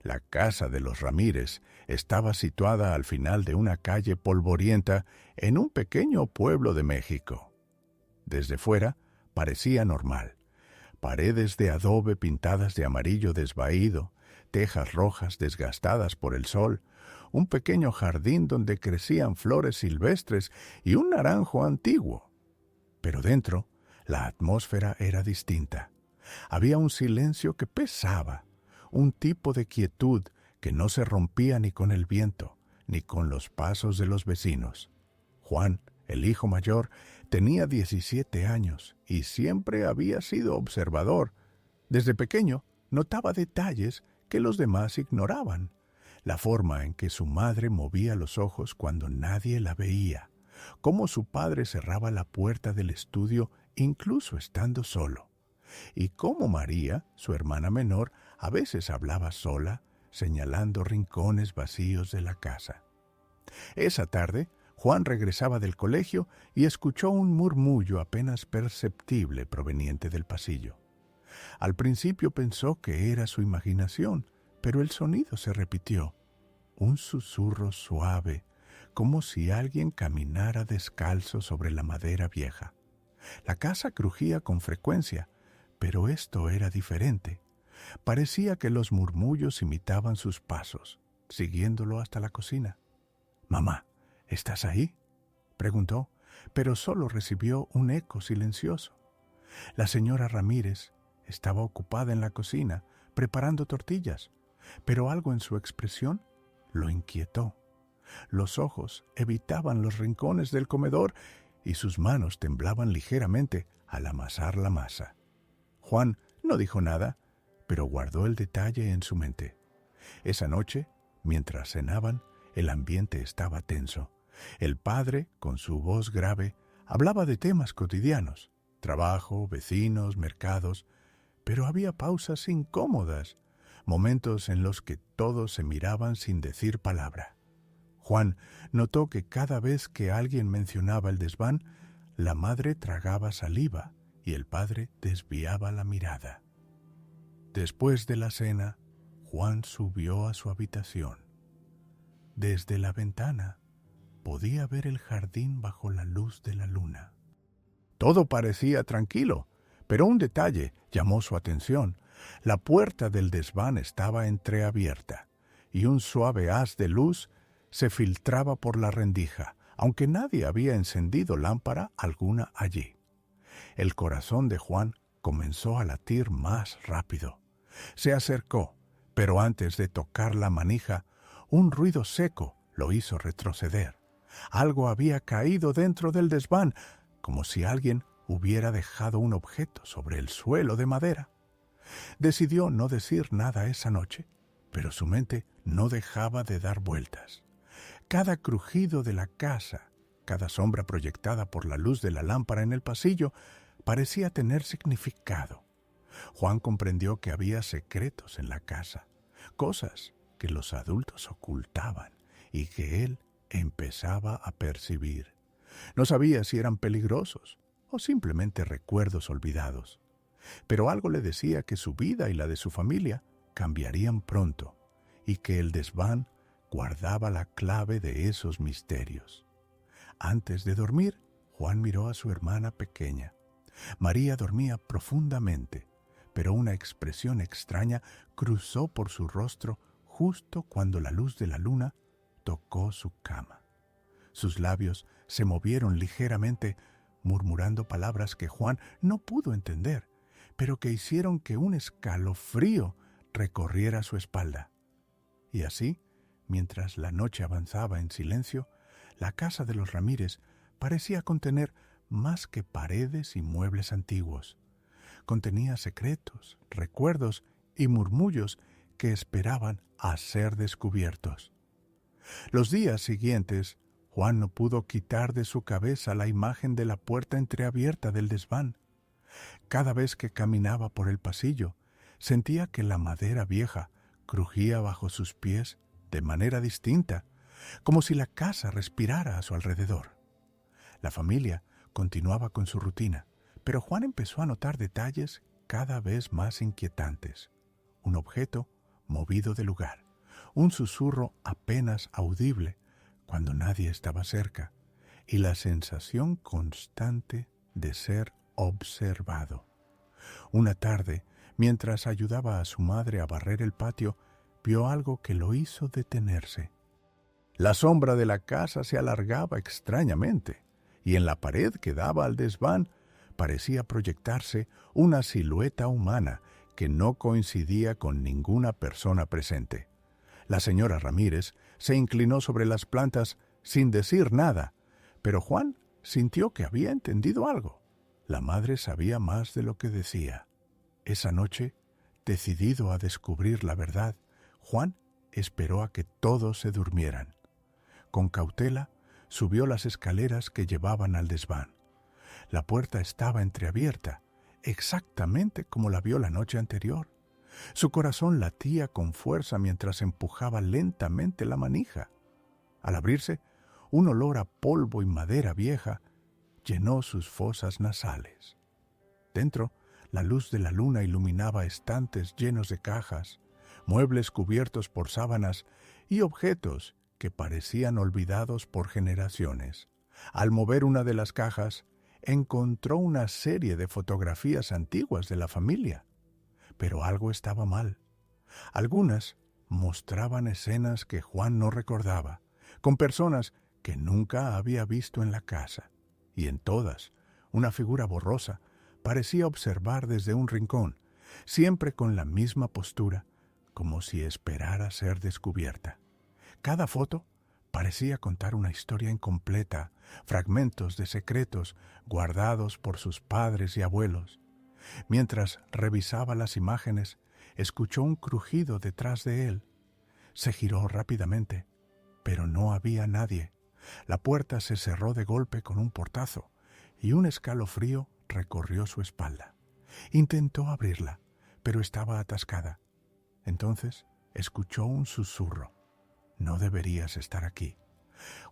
La casa de los Ramírez estaba situada al final de una calle polvorienta en un pequeño pueblo de México. Desde fuera parecía normal. Paredes de adobe pintadas de amarillo desvaído, tejas rojas desgastadas por el sol, un pequeño jardín donde crecían flores silvestres y un naranjo antiguo. Pero dentro, la atmósfera era distinta. Había un silencio que pesaba, un tipo de quietud que no se rompía ni con el viento, ni con los pasos de los vecinos. Juan, el hijo mayor, tenía 17 años y siempre había sido observador. Desde pequeño notaba detalles que los demás ignoraban. La forma en que su madre movía los ojos cuando nadie la veía, cómo su padre cerraba la puerta del estudio incluso estando solo, y cómo María, su hermana menor, a veces hablaba sola, señalando rincones vacíos de la casa. Esa tarde, Juan regresaba del colegio y escuchó un murmullo apenas perceptible proveniente del pasillo. Al principio pensó que era su imaginación, pero el sonido se repitió. Un susurro suave, como si alguien caminara descalzo sobre la madera vieja. La casa crujía con frecuencia, pero esto era diferente. Parecía que los murmullos imitaban sus pasos, siguiéndolo hasta la cocina. «Mamá, ¿estás ahí?», preguntó, pero solo recibió un eco silencioso. La señora Ramírez estaba ocupada en la cocina, preparando tortillas, pero algo en su expresión lo inquietó. Los ojos evitaban los rincones del comedor y sus manos temblaban ligeramente al amasar la masa. Juan no dijo nada, pero guardó el detalle en su mente. Esa noche, mientras cenaban, el ambiente estaba tenso. El padre, con su voz grave, hablaba de temas cotidianos, trabajo, vecinos, mercados, pero había pausas incómodas, momentos en los que todos se miraban sin decir palabra. Juan notó que cada vez que alguien mencionaba el desván, la madre tragaba saliva y el padre desviaba la mirada. Después de la cena, Juan subió a su habitación. Desde la ventana podía ver el jardín bajo la luz de la luna. Todo parecía tranquilo, pero un detalle llamó su atención. La puerta del desván estaba entreabierta y un suave haz de luz se filtraba por la rendija, aunque nadie había encendido lámpara alguna allí. El corazón de Juan comenzó a latir más rápido. Se acercó, pero antes de tocar la manija, un ruido seco lo hizo retroceder. Algo había caído dentro del desván, como si alguien hubiera dejado un objeto sobre el suelo de madera. Decidió no decir nada esa noche, pero su mente no dejaba de dar vueltas. Cada crujido de la casa, cada sombra proyectada por la luz de la lámpara en el pasillo, parecía tener significado. Juan comprendió que había secretos en la casa, cosas que los adultos ocultaban y que él empezaba a percibir. No sabía si eran peligrosos o simplemente recuerdos olvidados, pero algo le decía que su vida y la de su familia cambiarían pronto y que el desván guardaba la clave de esos misterios. Antes de dormir, Juan miró a su hermana pequeña. María dormía profundamente, pero una expresión extraña cruzó por su rostro justo cuando la luz de la luna tocó su cama. Sus labios se movieron ligeramente, murmurando palabras que Juan no pudo entender, pero que hicieron que un escalofrío recorriera su espalda. Y así, mientras la noche avanzaba en silencio, la casa de los Ramírez parecía contener más que paredes y muebles antiguos. Contenía secretos, recuerdos y murmullos que esperaban a ser descubiertos. Los días siguientes, Juan no pudo quitar de su cabeza la imagen de la puerta entreabierta del desván. Cada vez que caminaba por el pasillo, sentía que la madera vieja crujía bajo sus pies de manera distinta, como si la casa respirara a su alrededor. La familia continuaba con su rutina, pero Juan empezó a notar detalles cada vez más inquietantes. Un objeto movido de lugar, un susurro apenas audible cuando nadie estaba cerca, y la sensación constante de ser observado. Una tarde, mientras ayudaba a su madre a barrer el patio, vio algo que lo hizo detenerse. La sombra de la casa se alargaba extrañamente, y en la pared que daba al desván parecía proyectarse una silueta humana que no coincidía con ninguna persona presente. La señora Ramírez se inclinó sobre las plantas sin decir nada, pero Juan sintió que había entendido algo. La madre sabía más de lo que decía. Esa noche, decidido a descubrir la verdad, Juan esperó a que todos se durmieran. Con cautela, subió las escaleras que llevaban al desván. La puerta estaba entreabierta, exactamente como la vio la noche anterior. Su corazón latía con fuerza mientras empujaba lentamente la manija. Al abrirse, un olor a polvo y madera vieja llenó sus fosas nasales. Dentro, la luz de la luna iluminaba estantes llenos de cajas, muebles cubiertos por sábanas y objetos que parecían olvidados por generaciones. Al mover una de las cajas, encontró una serie de fotografías antiguas de la familia. Pero algo estaba mal. Algunas mostraban escenas que Juan no recordaba, con personas que nunca había visto en la casa, y en todas, una figura borrosa parecía observar desde un rincón, siempre con la misma postura, como si esperara ser descubierta. Cada foto parecía contar una historia incompleta, fragmentos de secretos guardados por sus padres y abuelos. Mientras revisaba las imágenes, escuchó un crujido detrás de él. Se giró rápidamente, pero no había nadie. La puerta se cerró de golpe con un portazo, y un escalofrío recorrió su espalda. Intentó abrirla, pero estaba atascada. Entonces escuchó un susurro. No deberías estar aquí.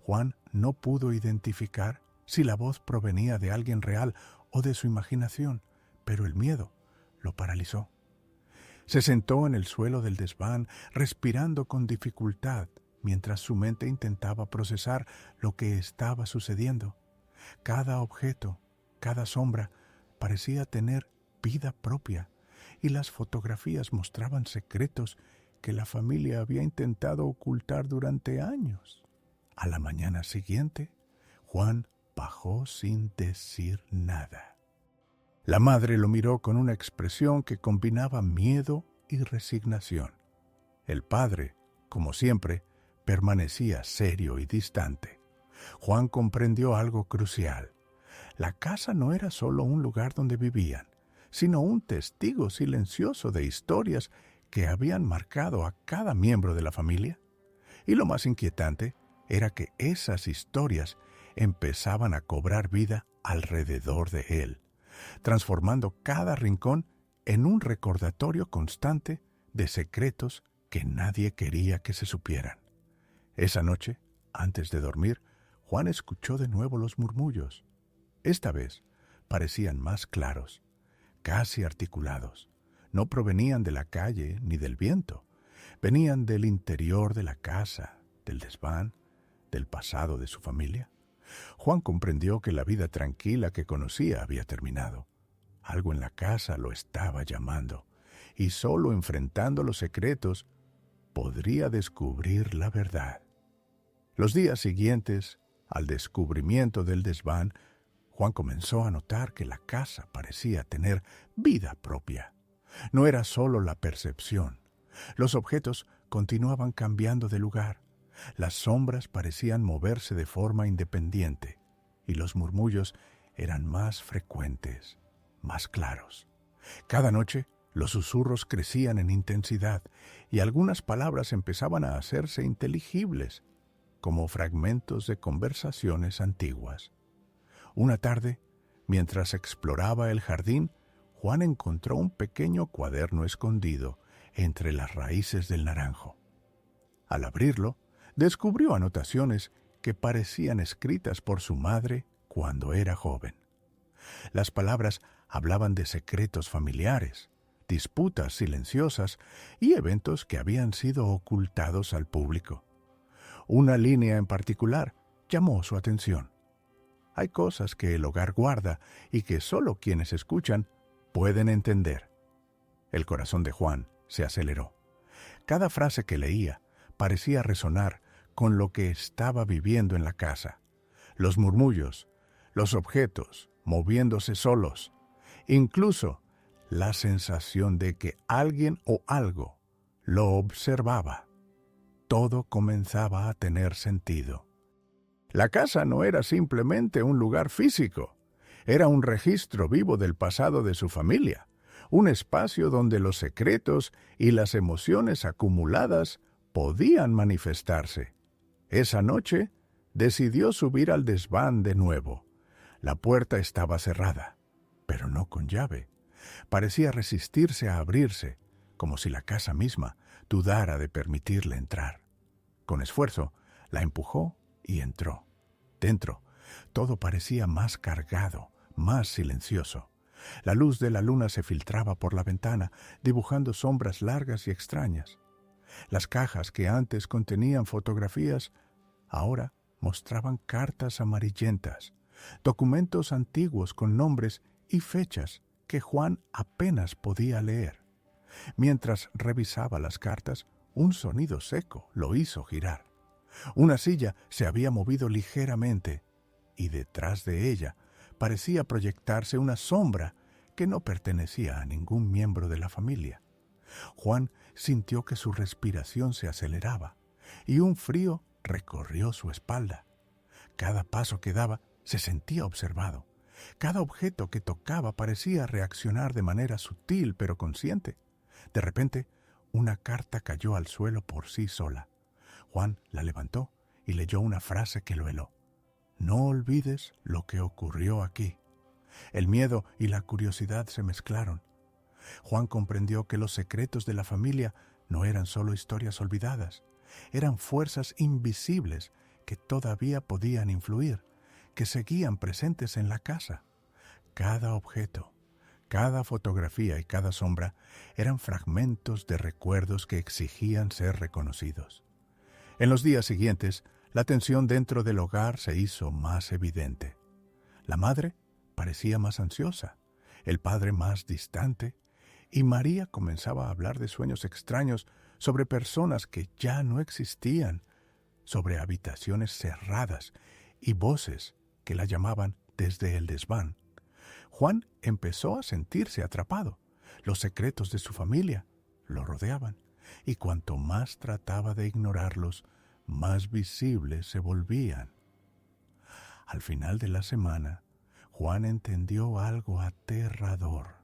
Juan no pudo identificar si la voz provenía de alguien real o de su imaginación, pero el miedo lo paralizó. Se sentó en el suelo del desván, respirando con dificultad, mientras su mente intentaba procesar lo que estaba sucediendo. Cada objeto, cada sombra, parecía tener vida propia, y las fotografías mostraban secretos que la familia había intentado ocultar durante años. A la mañana siguiente, Juan bajó sin decir nada. La madre lo miró con una expresión que combinaba miedo y resignación. El padre, como siempre, permanecía serio y distante. Juan comprendió algo crucial. La casa no era solo un lugar donde vivían, sino un testigo silencioso de historias que habían marcado a cada miembro de la familia. Y lo más inquietante era que esas historias empezaban a cobrar vida alrededor de él, transformando cada rincón en un recordatorio constante de secretos que nadie quería que se supieran. Esa noche, antes de dormir, Juan escuchó de nuevo los murmullos. Esta vez parecían más claros, casi articulados. No provenían de la calle ni del viento. Venían del interior de la casa, del desván, del pasado de su familia. Juan comprendió que la vida tranquila que conocía había terminado. Algo en la casa lo estaba llamando, y solo enfrentando los secretos podría descubrir la verdad. Los días siguientes, al descubrimiento del desván, Juan comenzó a notar que la casa parecía tener vida propia. No era solo la percepción. Los objetos continuaban cambiando de lugar. Las sombras parecían moverse de forma independiente, y los murmullos eran más frecuentes, más claros. Cada noche, los susurros crecían en intensidad, y algunas palabras empezaban a hacerse inteligibles, como fragmentos de conversaciones antiguas. Una tarde, mientras exploraba el jardín, Juan encontró un pequeño cuaderno escondido entre las raíces del naranjo. Al abrirlo, descubrió anotaciones que parecían escritas por su madre cuando era joven. Las palabras hablaban de secretos familiares, disputas silenciosas y eventos que habían sido ocultados al público. Una línea en particular llamó su atención. Hay cosas que el hogar guarda y que solo quienes escuchan pueden entender. El corazón de Juan se aceleró. Cada frase que leía parecía resonar con lo que estaba viviendo en la casa. Los murmullos, los objetos moviéndose solos, incluso la sensación de que alguien o algo lo observaba. Todo comenzaba a tener sentido. La casa no era simplemente un lugar físico, era un registro vivo del pasado de su familia, un espacio donde los secretos y las emociones acumuladas podían manifestarse. Esa noche decidió subir al desván de nuevo. La puerta estaba cerrada, pero no con llave. Parecía resistirse a abrirse, como si la casa misma dudara de permitirle entrar. Con esfuerzo, la empujó y entró. Dentro, todo parecía más cargado, más silencioso. La luz de la luna se filtraba por la ventana, dibujando sombras largas y extrañas. Las cajas que antes contenían fotografías, ahora mostraban cartas amarillentas, documentos antiguos con nombres y fechas que Juan apenas podía leer. Mientras revisaba las cartas, un sonido seco lo hizo girar. Una silla se había movido ligeramente y detrás de ella parecía proyectarse una sombra que no pertenecía a ningún miembro de la familia. Juan sintió que su respiración se aceleraba y un frío recorrió su espalda. Cada paso que daba se sentía observado. Cada objeto que tocaba parecía reaccionar de manera sutil pero consciente. De repente, una carta cayó al suelo por sí sola. Juan la levantó y leyó una frase que lo heló. No olvides lo que ocurrió aquí. El miedo y la curiosidad se mezclaron. Juan comprendió que los secretos de la familia no eran solo historias olvidadas, eran fuerzas invisibles que todavía podían influir, que seguían presentes en la casa. Cada objeto, cada fotografía y cada sombra eran fragmentos de recuerdos que exigían ser reconocidos. En los días siguientes, la tensión dentro del hogar se hizo más evidente. La madre parecía más ansiosa, el padre más distante, y María comenzaba a hablar de sueños extraños sobre personas que ya no existían, sobre habitaciones cerradas y voces que la llamaban desde el desván. Juan empezó a sentirse atrapado. Los secretos de su familia lo rodeaban, y cuanto más trataba de ignorarlos, más visibles se volvían. Al final de la semana, Juan entendió algo aterrador.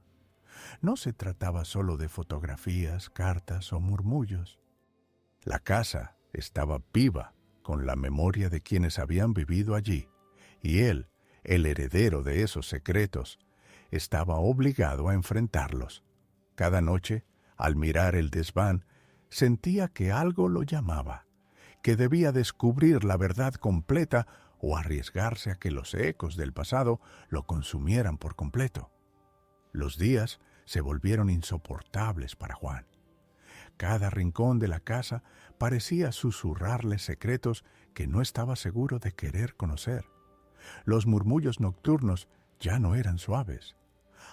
No se trataba solo de fotografías, cartas o murmullos. La casa estaba viva con la memoria de quienes habían vivido allí, y él, el heredero de esos secretos, estaba obligado a enfrentarlos. Cada noche, al mirar el desván, sentía que algo lo llamaba, que debía descubrir la verdad completa o arriesgarse a que los ecos del pasado lo consumieran por completo. Los días se volvieron insoportables para Juan. Cada rincón de la casa parecía susurrarle secretos que no estaba seguro de querer conocer. Los murmullos nocturnos ya no eran suaves.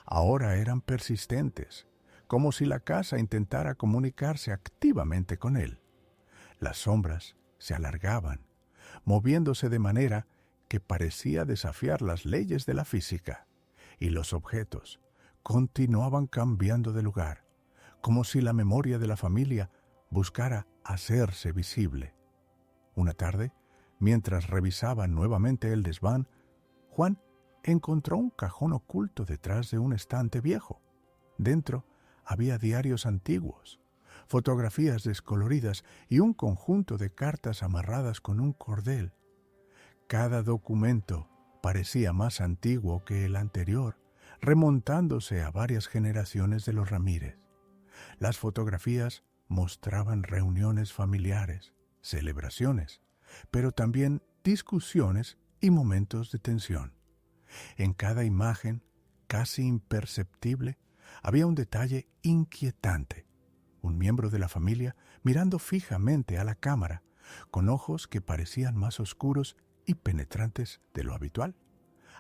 Ahora eran persistentes, como si la casa intentara comunicarse activamente con él. Las sombras se alargaban, moviéndose de manera que parecía desafiar las leyes de la física, y los objetos continuaban cambiando de lugar, como si la memoria de la familia buscara hacerse visible. Una tarde, mientras revisaba nuevamente el desván, Juan encontró un cajón oculto detrás de un estante viejo. Dentro había diarios antiguos, fotografías descoloridas y un conjunto de cartas amarradas con un cordel. Cada documento parecía más antiguo que el anterior, remontándose a varias generaciones de los Ramírez. Las fotografías mostraban reuniones familiares, celebraciones, pero también discusiones y momentos de tensión. En cada imagen, casi imperceptible, había un detalle inquietante. Un miembro de la familia mirando fijamente a la cámara, con ojos que parecían más oscuros y penetrantes de lo habitual.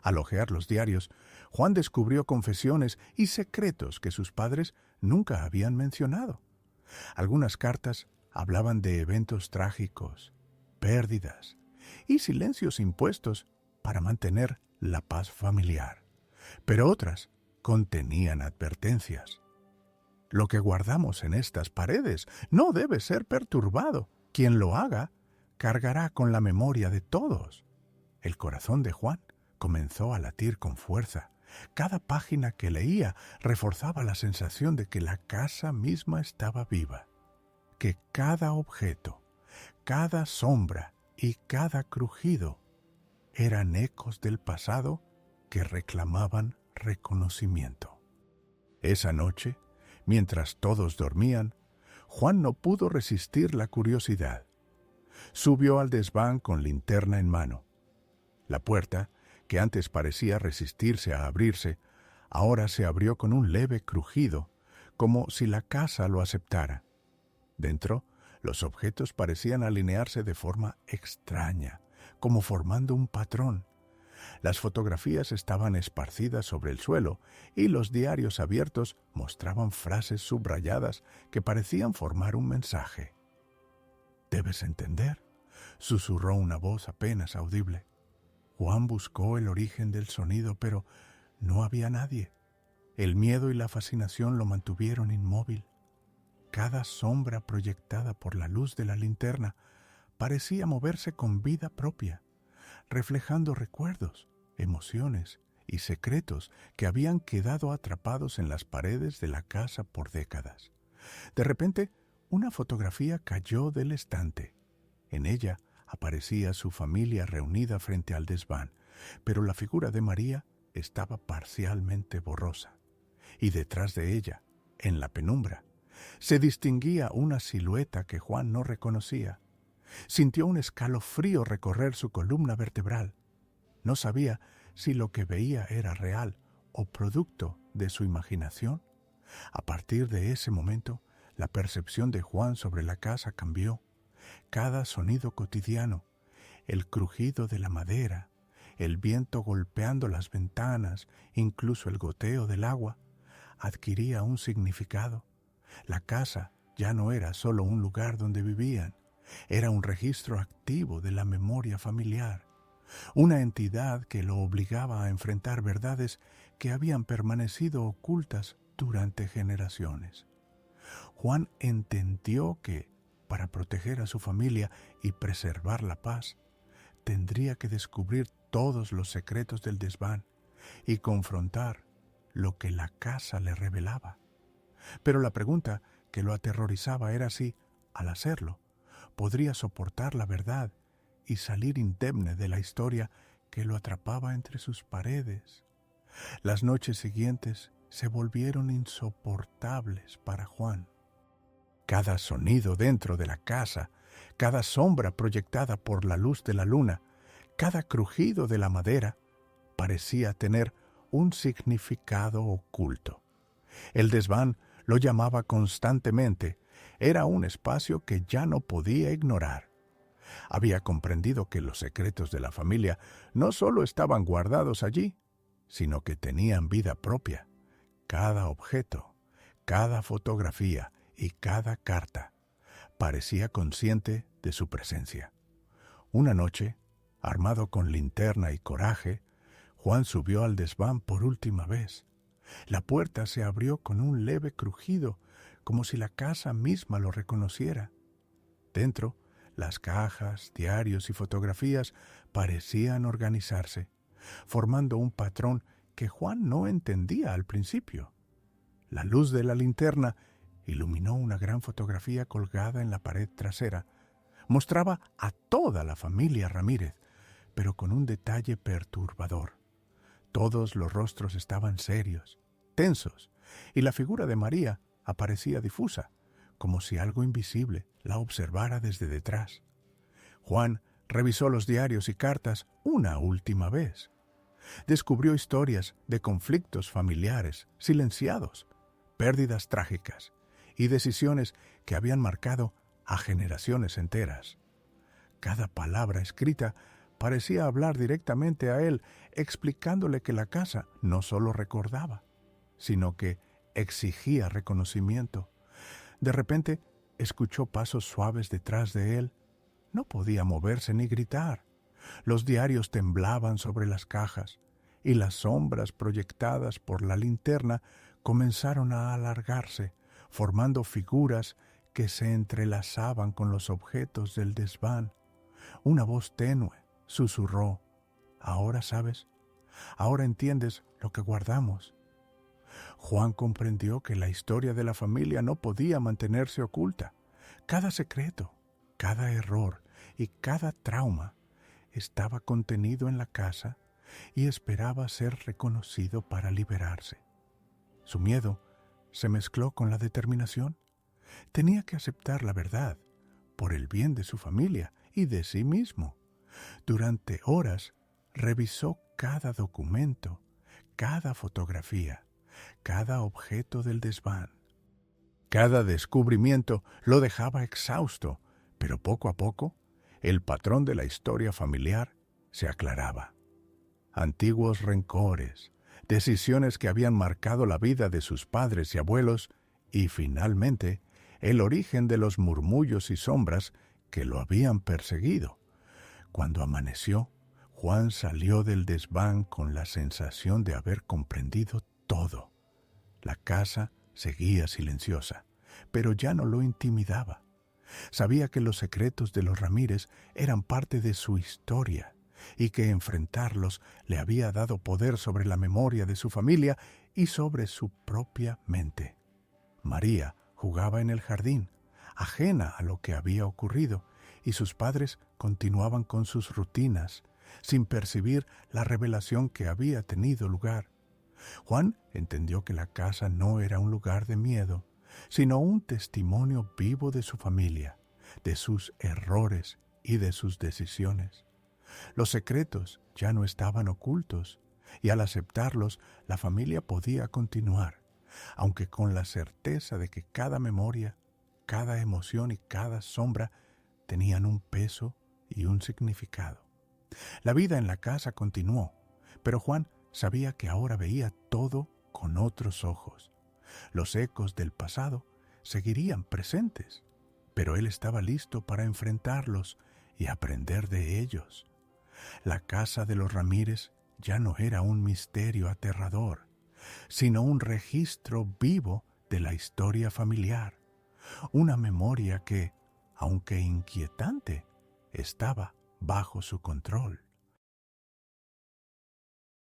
Al hojear los diarios, Juan descubrió confesiones y secretos que sus padres nunca habían mencionado. Algunas cartas hablaban de eventos trágicos, pérdidas y silencios impuestos para mantener la paz familiar. Pero otras contenían advertencias. Lo que guardamos en estas paredes no debe ser perturbado. Quien lo haga cargará con la memoria de todos. El corazón de Juan comenzó a latir con fuerza. Cada página que leía reforzaba la sensación de que la casa misma estaba viva, que cada objeto, cada sombra y cada crujido eran ecos del pasado que reclamaban reconocimiento. Esa noche, mientras todos dormían, Juan no pudo resistir la curiosidad. Subió al desván con linterna en mano. La puerta, que antes parecía resistirse a abrirse, ahora se abrió con un leve crujido, como si la casa lo aceptara. Dentro, los objetos parecían alinearse de forma extraña, como formando un patrón. Las fotografías estaban esparcidas sobre el suelo y los diarios abiertos mostraban frases subrayadas que parecían formar un mensaje. «Debes entender», susurró una voz apenas audible. Juan buscó el origen del sonido, pero no había nadie. El miedo y la fascinación lo mantuvieron inmóvil. Cada sombra proyectada por la luz de la linterna parecía moverse con vida propia, reflejando recuerdos, emociones y secretos que habían quedado atrapados en las paredes de la casa por décadas. De repente, una fotografía cayó del estante. En ella aparecía su familia reunida frente al desván, pero la figura de María estaba parcialmente borrosa, y detrás de ella, en la penumbra, se distinguía una silueta que Juan no reconocía. Sintió un escalofrío recorrer su columna vertebral. No sabía si lo que veía era real o producto de su imaginación. A partir de ese momento, la percepción de Juan sobre la casa cambió. Cada sonido cotidiano, el crujido de la madera, el viento golpeando las ventanas, incluso el goteo del agua, adquiría un significado. La casa ya no era solo un lugar donde vivían, era un registro activo de la memoria familiar, una entidad que lo obligaba a enfrentar verdades que habían permanecido ocultas durante generaciones. Juan entendió que, para proteger a su familia y preservar la paz, tendría que descubrir todos los secretos del desván y confrontar lo que la casa le revelaba. Pero la pregunta que lo aterrorizaba era si, al hacerlo, podría soportar la verdad y salir indemne de la historia que lo atrapaba entre sus paredes. Las noches siguientes se volvieron insoportables para Juan. Cada sonido dentro de la casa, cada sombra proyectada por la luz de la luna, cada crujido de la madera, parecía tener un significado oculto. El desván lo llamaba constantemente. Era un espacio que ya no podía ignorar. Había comprendido que los secretos de la familia no solo estaban guardados allí, sino que tenían vida propia. Cada objeto, cada fotografía y cada carta parecía consciente de su presencia. Una noche, armado con linterna y coraje, Juan subió al desván por última vez. La puerta se abrió con un leve crujido, como si la casa misma lo reconociera. Dentro, las cajas, diarios y fotografías parecían organizarse, formando un patrón que Juan no entendía al principio. La luz de la linterna iluminó una gran fotografía colgada en la pared trasera. Mostraba a toda la familia Ramírez, pero con un detalle perturbador. Todos los rostros estaban serios, tensos, y la figura de María aparecía difusa, como si algo invisible la observara desde detrás. Juan revisó los diarios y cartas una última vez. Descubrió historias de conflictos familiares silenciados, pérdidas trágicas y decisiones que habían marcado a generaciones enteras. Cada palabra escrita parecía hablar directamente a él, explicándole que la casa no solo recordaba, sino que exigía reconocimiento. De repente, escuchó pasos suaves detrás de él. No podía moverse ni gritar. Los diarios temblaban sobre las cajas y las sombras proyectadas por la linterna comenzaron a alargarse, formando figuras que se entrelazaban con los objetos del desván. Una voz tenue susurró: «Ahora sabes, ahora entiendes lo que guardamos». Juan comprendió que la historia de la familia no podía mantenerse oculta. Cada secreto, cada error y cada trauma estaba contenido en la casa y esperaba ser reconocido para liberarse. Su miedo se mezcló con la determinación. Tenía que aceptar la verdad por el bien de su familia y de sí mismo. Durante horas revisó cada documento, cada fotografía, cada objeto del desván. Cada descubrimiento lo dejaba exhausto, pero poco a poco el patrón de la historia familiar se aclaraba. Antiguos rencores, decisiones que habían marcado la vida de sus padres y abuelos y, finalmente, el origen de los murmullos y sombras que lo habían perseguido. Cuando amaneció, Juan salió del desván con la sensación de haber comprendido todo. La casa seguía silenciosa, pero ya no lo intimidaba. Sabía que los secretos de los Ramírez eran parte de su historia y que enfrentarlos le había dado poder sobre la memoria de su familia y sobre su propia mente. María jugaba en el jardín, ajena a lo que había ocurrido, y sus padres continuaban con sus rutinas, sin percibir la revelación que había tenido lugar. Juan entendió que la casa no era un lugar de miedo, sino un testimonio vivo de su familia, de sus errores y de sus decisiones. Los secretos ya no estaban ocultos, y al aceptarlos, la familia podía continuar, aunque con la certeza de que cada memoria, cada emoción y cada sombra tenían un peso y un significado. La vida en la casa continuó, pero Juan sabía que ahora veía todo con otros ojos. Los ecos del pasado seguirían presentes, pero él estaba listo para enfrentarlos y aprender de ellos. La casa de los Ramírez ya no era un misterio aterrador, sino un registro vivo de la historia familiar, una memoria que, aunque inquietante, estaba bajo su control.